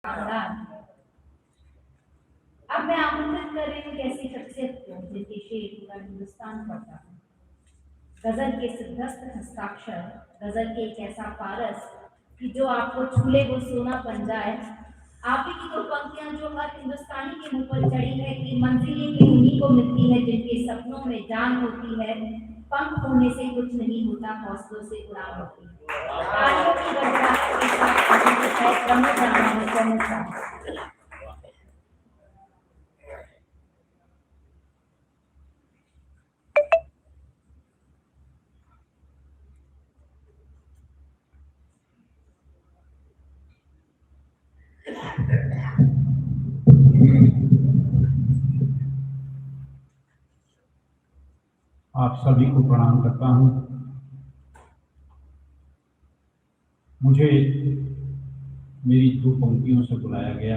खानदान। अब मैं आमंत्रित कर रही हूँ ऐसी शख्सियत को जिनके शेर पूरा हिंदुस्तान पढ़ता है। गजल के सिद्धस्त हस्ताक्षर, गजल के एक ऐसा पारस कि जो आपको छूले वो सोना बन जाए। आप ही की दो पंक्तियां जो हर हिंदुस्तानी के मुंह पर चढ़ी है कि मंजिलें भी उन्हीं को मिलती है जिनके सपनों में जान होती है। पंख होने से कुछ नहीं होता, हौसलों से उड़ान होती है। तालियों की गड़गड़ाहट के साथ रंग जाना है। आप सभी को प्रणाम करता हूं। मुझे मेरी दो पंक्तियों से बुलाया गया।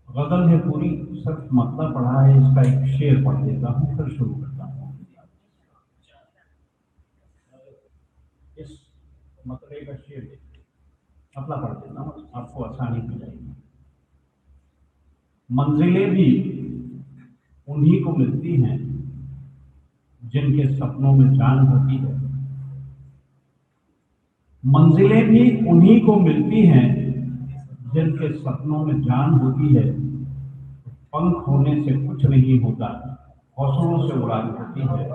गजल है पूरी, सिर्फ मतलब पढ़ा है, इसका एक शेर पढ़ देता हूं फिर शुरू करता हूं। इस मतले का शेर मतलब पढ़ देता हूं, आपको आसानी हो जाएगी। मंजिलें भी उन्हीं को मिलती हैं जिनके सपनों में जान होती है। मंजिलें भी उन्हीं को मिलती हैं जिनके सपनों में जान होती है। पंख होने से कुछ नहीं होता, हौसलों से उड़ान होती है।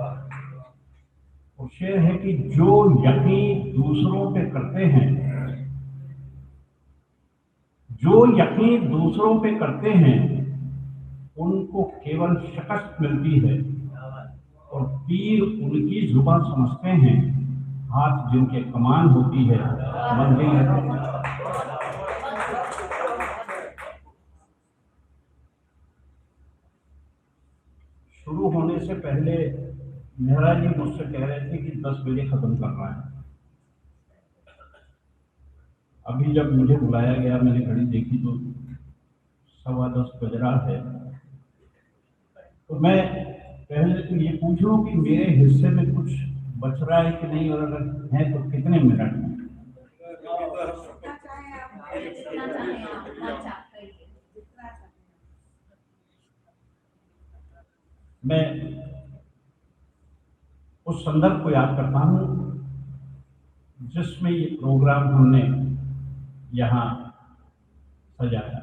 और शेर है कि जो यकीन दूसरों पे करते हैं, जो यकीन दूसरों पे करते हैं, उनको केवल शिकस्त मिलती है। और तीर उनकी जुबान समझते हैं, हाथ जिनके कमान होती है। मंजिलें शुरू होने से पहले मेहरा जी मुझसे कह रहे थे कि 10 बजे खत्म करना है। अभी जब मुझे बुलाया गया, मैंने घड़ी देखी तो 10:15 बज रहा है। तो मैं पहले तो ये पूछूं कि मेरे हिस्से में कुछ बच रहा है कि नहीं, और अगर है तो कितने मिनट में। मैं उस संदर्भ को याद करता हूं जिसमें ये प्रोग्राम हमने यहाँ सजाया।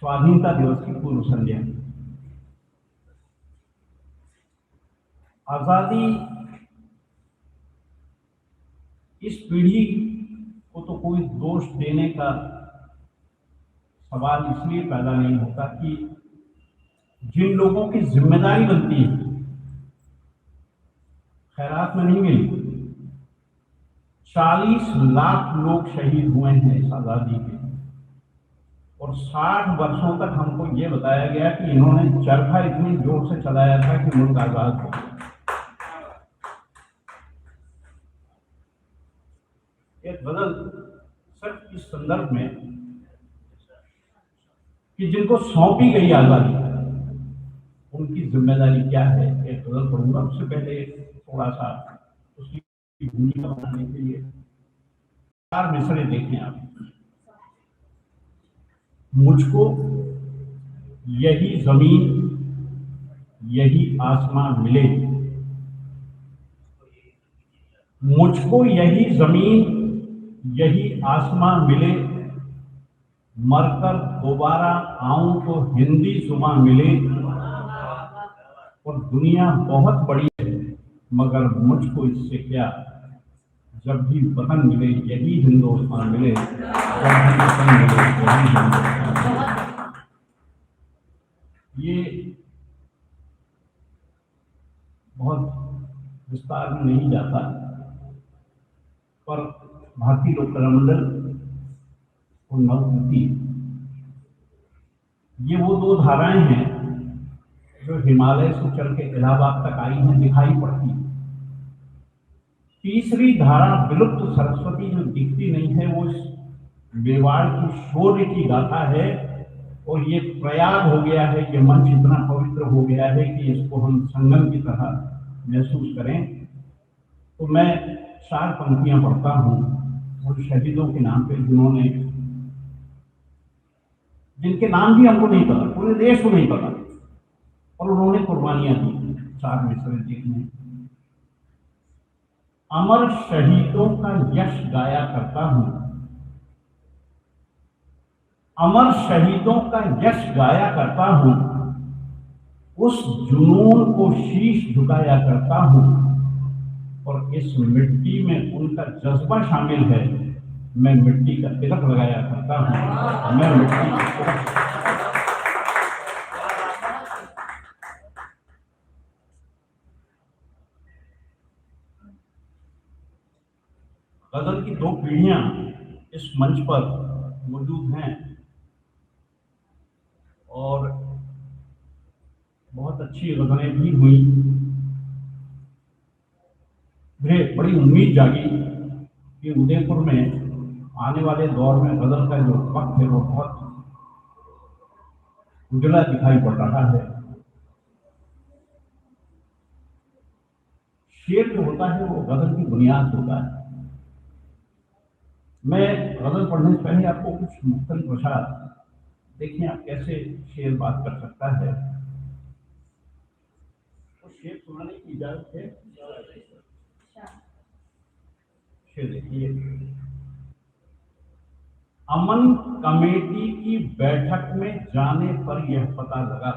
स्वाधीनता दिवस की पूर्व संध्या। आजादी इस पीढ़ी को तो कोई दोष देने का सवाल इसलिए पैदा नहीं होता कि जिन लोगों की जिम्मेदारी बनती है, खैरात में नहीं मिली। 40 लाख लोग शहीद हुए हैं इस आजादी के, और 60 वर्षों तक हमको ये बताया गया कि इन्होंने चरखा इतनी जोर से चलाया था कि मुल्क आजाद हो गया। एक गजल सिर्फ इस संदर्भ में कि जिनको सौंपी गई आजादी, उनकी जिम्मेदारी क्या है, एक गजल पढ़ूंगा। उससे पहले थोड़ा सा उसकी भूमिका बनाने के लिए 4 मिसरे देखें आप। मुझको यही जमीन यही आसमां मिले, मुझको यही जमीन यही आसमां मिले, मरकर दोबारा आऊं तो हिंदी जुबां मिले। और दुनिया बहुत बड़ी है मगर मुझको इससे क्या, जब भी वतन मिले यही हिंदुस्तान मिले, जब भी वतन मिले यही हिंदुस्तान। ये बहुत विस्तार में नहीं जाता, पर भारतीय लोक कला मंडल और नवकृति, ये वो 2 धाराएं हैं जो हिमालय से चल के इलाहाबाद तक आई हैं, दिखाई पड़ती। तीसरी धारा विलुप्त सरस्वती जो दिखती नहीं है, वो इस मेवाड़ की शौर्य की गाथा है। और ये प्रयाग हो गया है, ये मंच इतना पवित्र हो गया है कि इसको हम संगम की तरह महसूस करें। तो मैं 4 पंक्तियां पढ़ता हूं उन शहीदों के नाम पे जिनके नाम भी हमको नहीं पता, पूरे देश को नहीं पता, और उन्होंने कुर्बानियां दी। 4 मिसरे देखने। अमर शहीदों का यश गाया करता हूं, अमर शहीदों का यश गाया करता हूं, उस जुनून को शीश झुकाया करता हूं, और इस मिट्टी में उनका जज्बा शामिल है। मैं मिट्टी का तिलक लगाया करता हूं, मैं मिट्टी का तिलक। गजल की 2 पीढ़ियां इस मंच पर मौजूद हैं और बहुत अच्छी गजलें भी हुई। मुझे बड़ी उम्मीद जागी कि उदयपुर में आने वाले दौर में गजल का जो वक्त है वो बहुत उजला दिखाई पड़ रहा है। शेर जो होता है वो गजल की बुनियाद होता है। मैं गजल पढ़ने से पहले आपको कुछ मुख्तलिफ अशार, देखिए आप कैसे शेर बात कर सकता है। तो शेर सुनाने की इजाजत है। शेर देखिए। अमन कमेटी की बैठक में जाने पर यह पता लगा,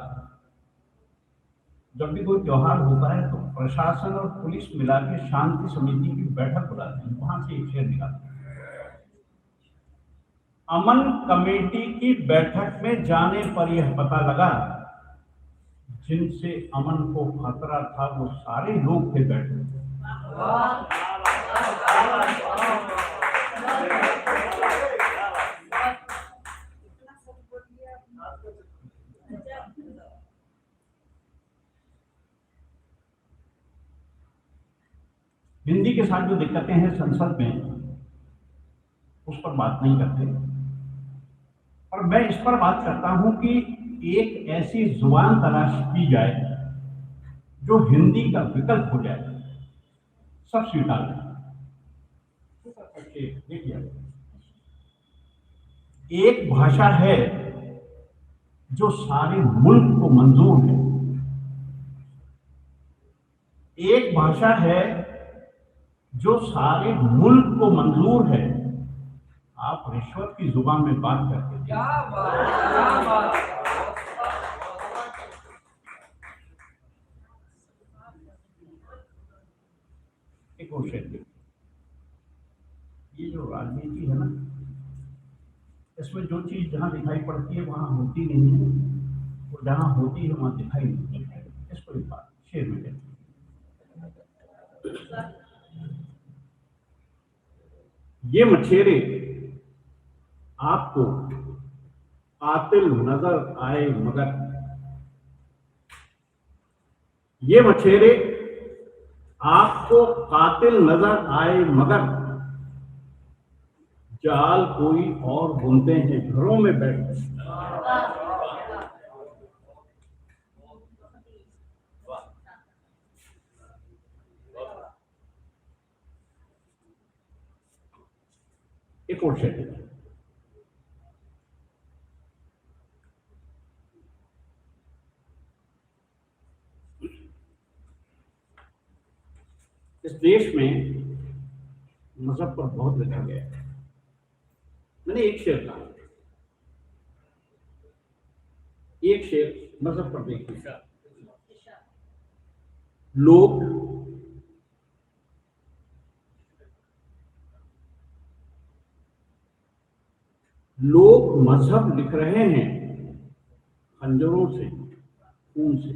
जब भी कोई त्योहार होता है तो प्रशासन और पुलिस मिला के शांति समिति की बैठक बुलाते हैं, वहां से एक शेर निकालते हैं। अमन कमेटी की बैठक में जाने पर यह पता लगा, जिनसे अमन को खतरा था वो सारे लोग थे बैठे। हिंदी के साथ जो दिक्कतें हैं संसद में, उस पर बात नहीं करते, और मैं इस पर बात करता हूं कि एक ऐसी जुबान तलाश की जाए जो हिंदी का विकल्प हो जाए, सब स्वीकार करें। देखिए, एक भाषा है जो सारे मुल्क को मंजूर है, एक भाषा है जो सारे मुल्क को मंजूर है। आप रिश्वत की जुबान में बात करते थे। क्या बात। एक और शेर, ये जो राजनीति है ना, इसमें जो चीज जहां दिखाई पड़ती है वहां होती नहीं है, और जहां होती है वहां दिखाई नहीं है। इसको एक बात शेर में कहते हैं। ये मछेरे आपको कातिल नजर आए मगर, ये मछेरे आपको कातिल नजर आए मगर, जाल कोई और बुनते हैं घरों में बैठ। एक और शेर, इस देश में मजहब पर बहुत लिखा गया है। मैंने एक शेर कहा, एक शेर मजहब पर देखिए। लोग मजहब लिख रहे हैं खंजरों से, खून से।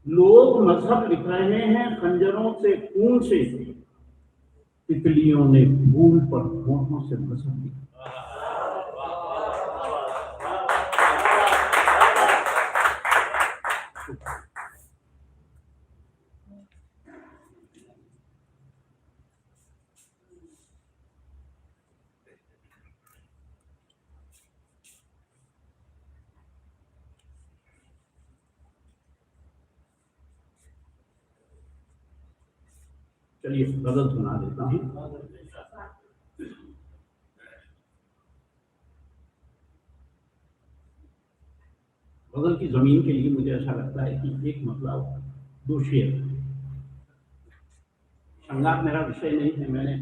लोग मजहब लिख रहे हैं खंजरों से, खून से। तितलियों ने फूल पर होठों से मजहब लिखा। चलिए गजल सुना देता हूँ। गजल की जमीन के लिए मुझे ऐसा लगता है कि एक मतलब दो शेर। श्रृंगार मेरा विषय नहीं है, मैंने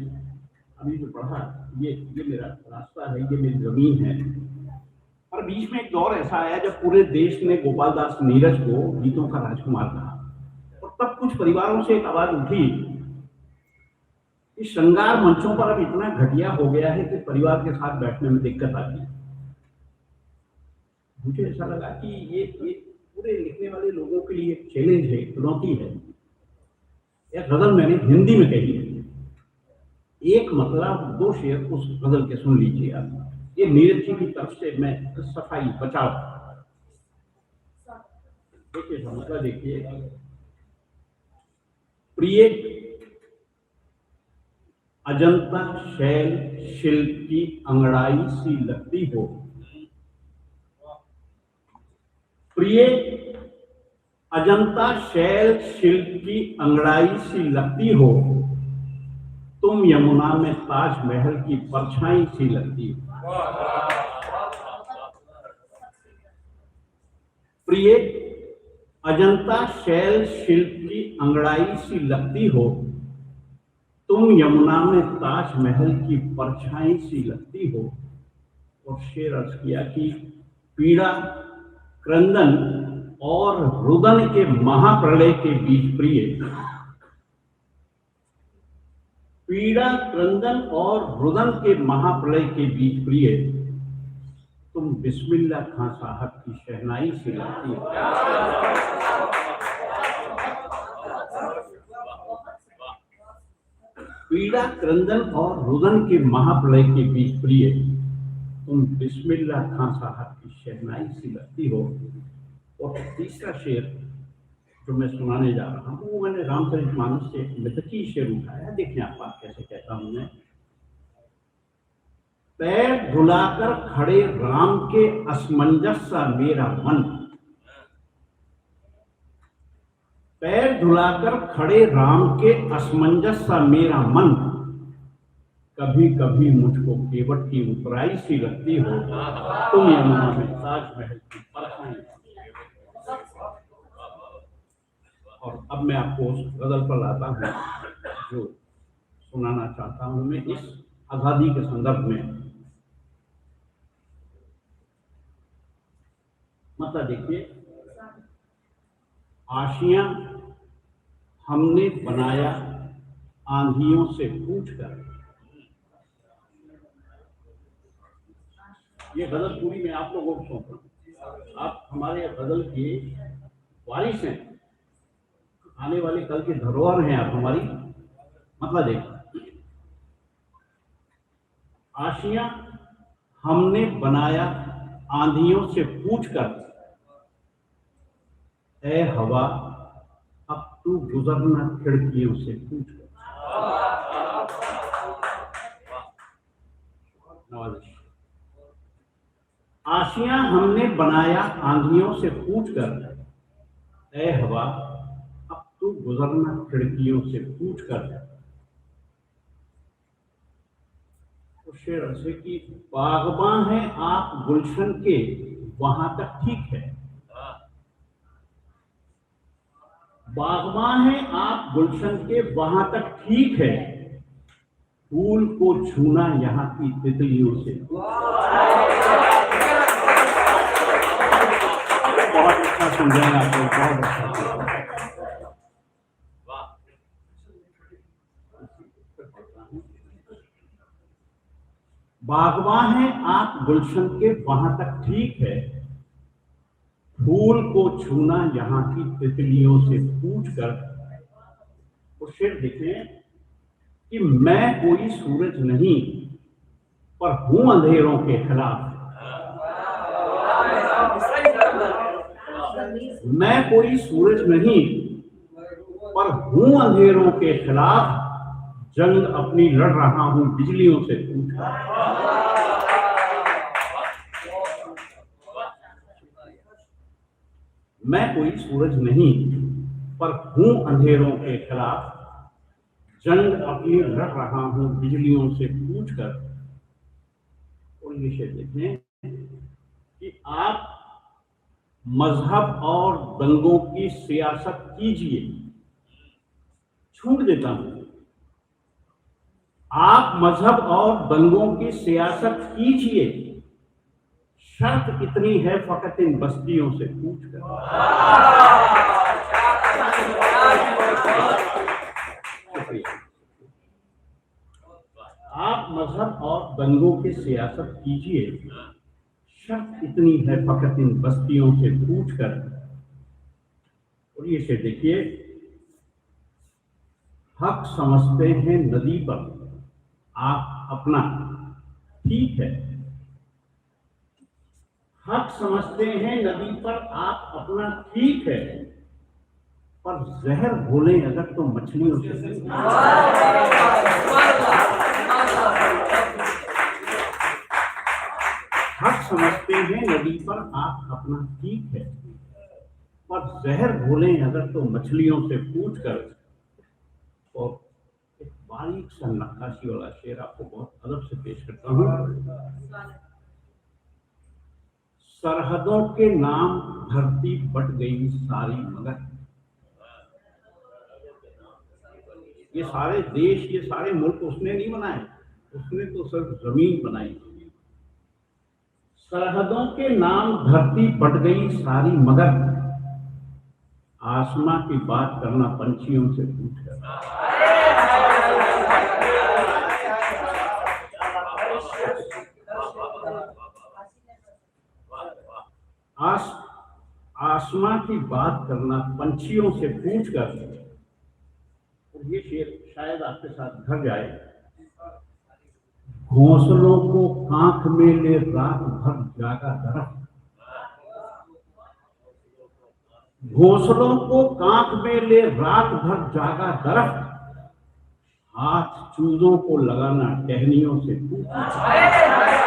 अभी जो पढ़ा ये मेरा रास्ता है, ये मेरी जमीन है। और बीच में एक दौर ऐसा आया जब पूरे देश ने गोपाल दास नीरज को गीतों का राजकुमार कहा, और तब कुछ परिवारों से एक आवाज उठी कि श्रृंगार मंचों पर अब इतना घटिया हो गया है कि परिवार के साथ बैठने में दिक्कत आती है। मुझे ऐसा लगा कि ये पूरे लिखने वाले लोगों के लिए एक चैलेंज है, एक चुनौती है। यह गजल मैंने हिंदी में कही है, एक मतलब दो शेर उस गजल के सुन लीजिए आप। ये नीरज जी की तरफ से मैं सफाई बचाव, देखिए मतलब देखिए। प्रिय अजंता शैल शिल्प की अंगड़ाई सी लगती हो, प्रिय अजंता शैल शिल्प की अंगड़ाई सी लगती हो, तुम यमुना में ताजमहल की परछाई सी लगती हो। प्रिय अजंता शैल शिल्प की अंगड़ाई सी लगती हो, तुम यमुना में ताजमहल की परछाई सी लगती हो। और शेर अर्ज किया कि पीड़ा क्रंदन और रुदन के महाप्रलय के बीच प्रिय, पीड़ा क्रंदन और रुदन के महाप्रलय के बीच प्रिय, तुम बिस्मिल्लाह खां साहब की शहनाई से लगती हो। पीड़ा क्रंदन और रुदन के महाप्रलय के बीच प्रिय, तुम बिस्मिल्लाह खां साहब की शहनाई से लगती हो। और तीसरा शेर जो मैं सुनाने जा रहा हूँ वो मैंने रामचरितमानस से एक मिथकी शेर उठाया। देखिए आप बात कैसे कहता हूं मैं। पैर धुलाकर खड़े राम के असमंजस सा मेरा मन, पैर धुलाकर खड़े राम के असमंजस सा मेरा मन, कभी कभी मुझको केवट की उतराई सी लगती हो, तुम यमुना में ताजमहल की परछाई। और अब मैं आपको उस गजल पर लाता हूँ जो सुनाना चाहता हूँ मैं इस आजादी के संदर्भ में। मतलब देखिए, आशियां हमने बनाया आंधियों से पूछकर, ये गजल पूरी मैं आप लोगों को सौंप रहा हूं। आप हमारे गजल के वारिस हैं, आने वाले कल के धरोहर हैं आप हमारी। मतलब देखिए, आशियां हमने बनाया आंधियों से पूछकर, ए हवा अब तू गुजरना खिड़कियों से पूछकर। आशियां हमने बनाया आंधियों से पूछकर, ए हवा अब तू गुजरना खिड़कियों से पूछकर। तो शेर से कि बागबां हैं आप गुलशन के वहां तक ठीक है, बागबां हैं आप गुलशन के वहां तक ठीक है, फूल को छूना यहाँ की तितलियों से। बहुत अच्छा समझाया आपने, बहुत अच्छा। बागबां हैं आप गुलशन के वहां तक ठीक है, फूल को छूना यहाँ की तितलियों से पूछकर। तो शेर देखें कि मैं कोई सूरज नहीं पर हूं अंधेरों के खिलाफ, मैं कोई सूरज नहीं पर हूं अंधेरों के खिलाफ, जंग अपनी लड़ रहा हूं बिजलियों से पूछकर। मैं कोई सूरज नहीं पर हूं अंधेरों के खिलाफ, जंग अपनी लड़ रहा हूं बिजलियों से पूछकर। और ये शेर देखें कि आप मजहब और दंगों की सियासत कीजिए, छूट देता हूं, आप मजहब और दंगों की सियासत कीजिए, शर्त इतनी है फकत इन बस्तियों से पूछकर। आप मजहब और दंगों की सियासत कीजिए, शर्त इतनी है फकत इन बस्तियों से पूछकर। और ये से देखिए, हक समझते हैं नदी पर आप अपना ठीक है, हक समझते हैं नदी पर आप अपना ठीक है, पर जहर घोले अगर तो मछलियों से। हक समझते हैं नदी पर आप अपना ठीक है, पर जहर घोले अगर तो मछलियों से पूछकर। और एक बारीक सा नक्काशी वाला शेर आपको बहुत अदब से पेश करता हूं। सरहदों के नाम धरती बट गई सारी मगर, ये सारे देश, ये सारे मुल्क उसने नहीं बनाए, उसने तो सिर्फ जमीन बनाई। सरहदों के नाम धरती बट गई सारी मगर, आसमां की बात करना पंछियों से पूछकर। आसमां की बात करना पंछियों से पूछकर। और ये शेर शायद आपके साथ घर जाए। घोंसलों को कांख में ले रात भर जागा दरख्त, घोंसलों को कांख में ले रात भर जागा दरख्त, हाथ चूजों को लगाना टहनियों से पूछकर।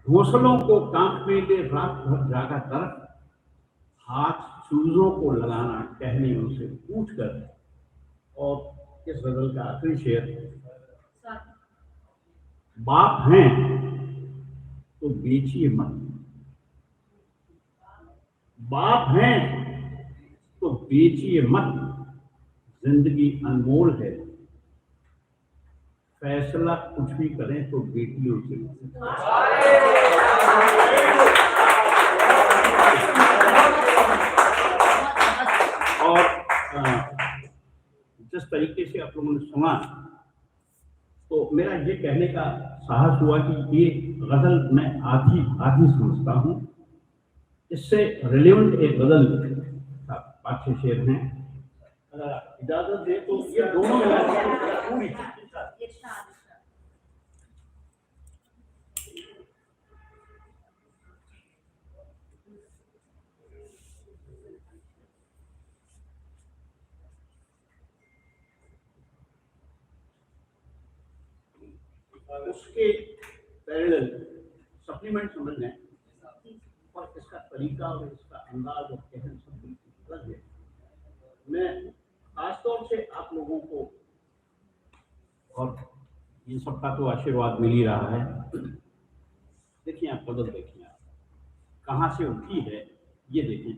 घोंसलों को कांख में ले रात भर जागा दरख्त, हाथ चूजों को लगाना टहनियों से पूछकर। और इस गजल का आखिरी शेर, बाप हैं तो बेचिए मत, बाप हैं तो बेचिए मत, जिंदगी अनमोल है, फैसला कुछ भी करें तो बेटियों से। और जिस तरीके से आप लोगों ने सुना, तो मेरा ये कहने का साहस हुआ कि ये गजल मैं आधी समझता हूँ। इससे रिलेवेंट एक गजल का 5-6 शेर हैं, अगर इजाजत दे तो ये दोनों पूरी। उसके पैरेलल सप्लीमेंट समझ लें, और इसका तरीका और इसका अंदाज और कहन सब बिल्कुल अलग है। मैं खासतौर से आप लोगों को, और इन सबका तो आशीर्वाद मिल ही रहा है। देखिए आप गजल देखिए, आप कहाँ से उठी है ये देखें।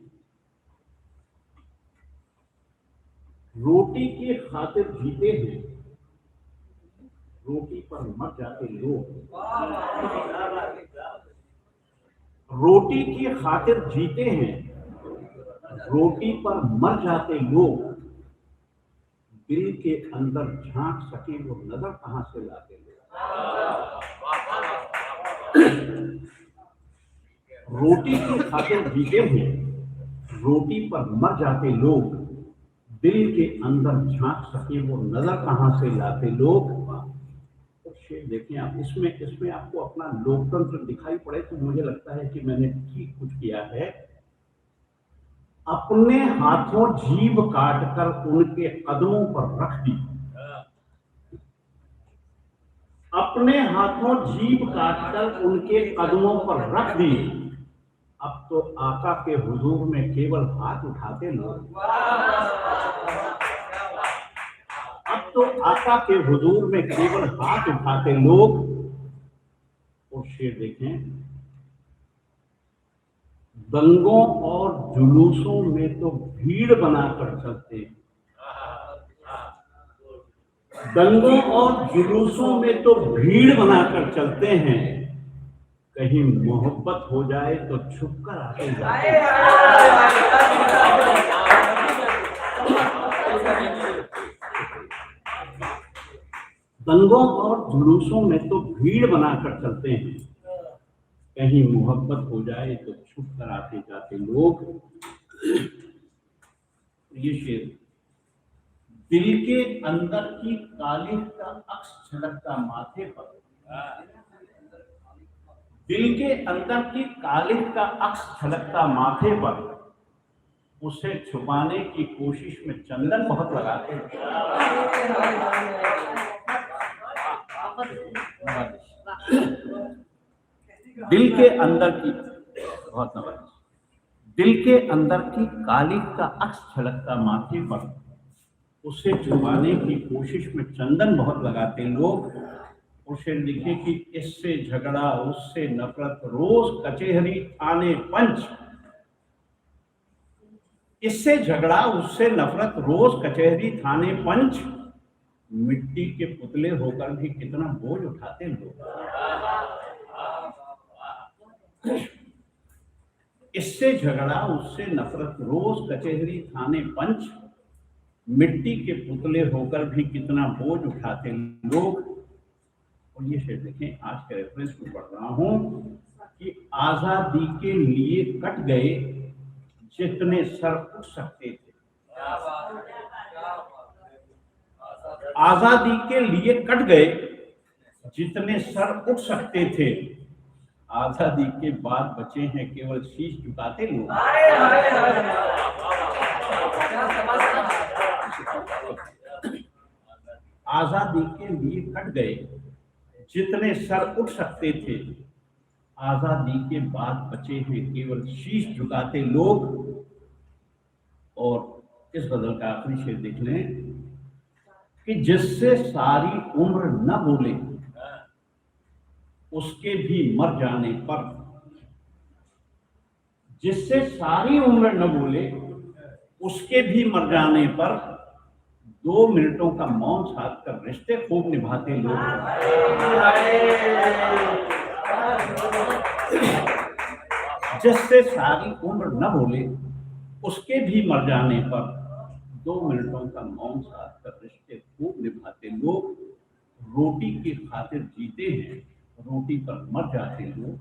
रोटी की खातिर जीते हैं, रोटी पर मर जाते लोग, रोटी की खातिर जीते हैं, रोटी पर मर जाते लोग, दिल के अंदर झांक सके वो नजर कहां से लाते लोग। रोटी की खातिर जीते हैं, रोटी पर मर जाते लोग, दिल के अंदर झांक सके वो नजर कहां से लाते लोग। देखिए आप, इसमें आपको अपना लोकतंत्र दिखाई पड़े तो मुझे लगता है कि मैंने ठीक कुछ किया है। अपने हाथों जीभ काटकर उनके कदमों पर रख दी, अपने हाथों जीभ काटकर उनके कदमों पर रख दी। अब तो आका के हुजूर में केवल हाथ उठाते लोग। अब तो आका के हुजूर में केवल हाथ उठाते लोग। और शेर देखें, दंगों और जुलूसों में तो भीड़ बनाकर चलते, दंगों और जुलूसों में तो भीड़ बनाकर चलते हैं, कहीं मोहब्बत हो जाए तो छुपकर आते जाते हैं। दंगों और जुलूसों में तो भीड़ बनाकर चलते हैं, कहीं मोहब्बत हो जाए तो छुप कर आते जाते लोग। ये शेर, दिल के अंदर की कालिख का अक्स झलकता माथे पर, दिल के अंदर की कालिख का अक्स झलकता माथे पर, उसे छुपाने की कोशिश में चंदन बहुत लगाते हैं। दिल के अंदर की, बहुत नवाज, दिल के अंदर की कालिख का अक्स झलकता माथे पर, उसे छुपाने की कोशिश में चंदन बहुत लगाते लोग। उसे लिखे कि इससे झगड़ा उससे नफरत रोज कचहरी थाने पंच, इससे झगड़ा उससे नफरत रोज कचहरी थाने पंच, मिट्टी के पुतले होकर भी कितना बोझ उठाते लोग। इससे झगड़ा उससे नफरत रोज कचहरी थाने पंच, मिट्टी के पुतले होकर भी कितना बोझ उठाते लोग। और ये शेर देखें, आज के रेफरेंस में पढ़ रहा हूं कि आजादी के लिए कट गए जितने सर उठ सकते थे, आजादी के लिए कट गए जितने सर उठ सकते थे, आजादी के बाद बचे हैं केवल शीश झुकाते लोग। आजादी के लिए कट गए जितने सर उठ सकते थे, आजादी के बाद बचे हैं केवल शीश झुकाते लोग। और इस गजल का आखिरी शेर देख लें कि जिससे सारी उम्र न बोले उसके भी मर जाने पर, जिससे सारी उम्र न बोले उसके भी मर जाने पर, 2 मिनटों का मौन साध कर रिश्ते खूब निभाते लोग। जिससे सारी उम्र न बोले उसके भी मर जाने पर, 2 मिनटों का मौन साध कर रिश्ते खूब निभाते लोग। रोटी की खातिर जीते हैं, रोटी पर मर जाते लोग।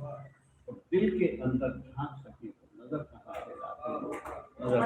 और दिल के अंदर झांक सके तो नजर कहाँ से लाते लोग। नजर